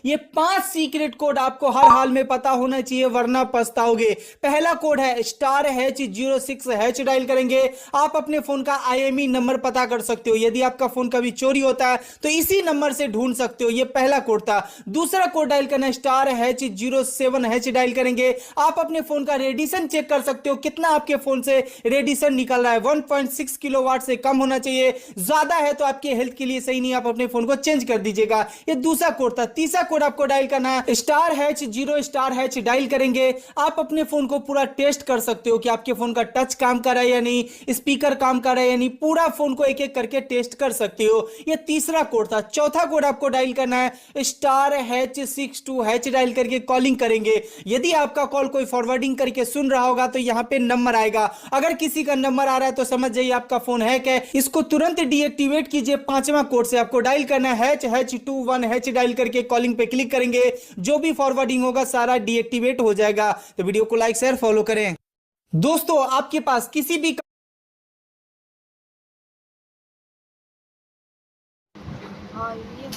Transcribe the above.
ये 5 secret code आपको हर हाल में पता होना चाहिए वरना पछताओगे। पहला कोड है *#06# डायल करेंगे आप अपने फोन का IMEI नंबर पता कर सकते हो। यदि आपका फोन कभी चोरी होता है तो इसी नंबर से ढूंढ सकते हो। ये पहला कोड था। दूसरा कोड डायल करना *#07# डायल करेंगे आप अपने फोन का रेडिएशन चेक कर सकते हो, कितना आपके फोन से रेडिएशन निकल रहा है। 1.6 किलोवाट से कम होना चाहिए, ज्यादा है तो आपके हेल्थ के लिए सही नहीं, आप अपने फोन को चेंज कर दीजिएगा। ये दूसरा कोड था। तीसरा कोड आपको डायल करना है *#0# डायल करेंगे आप अपने फोन को पूरा टेस्ट कर सकते हो कि आपके फोन का टच काम कर रहा है या नहीं, स्पीकर काम कर रहा है या नहीं, पूरा फोन को एक एक करके टेस्ट कर सकते हो। ये तीसरा कोड था। चौथा कोड आपको डायल करना है *#62# डायल करके कॉलिंग करेंगे। यदि आपका कॉल कोई फॉरवर्डिंग करके सुन रहा होगा तो यहां पे नंबर आएगा, अगर किसी का नंबर आ रहा है तो समझ जाइए आपका फोन हैक है, इसको तुरंत डीएक्टिवेट कीजिए। पांचवा कोड से आपको डायल करना है #21# डायल करके कॉलिंग पे क्लिक करेंगे, जो भी फॉरवर्डिंग होगा सारा डीएक्टिवेट हो जाएगा। तो वीडियो को लाइक शेयर फॉलो करें। दोस्तों आपके पास किसी भी हाँ ये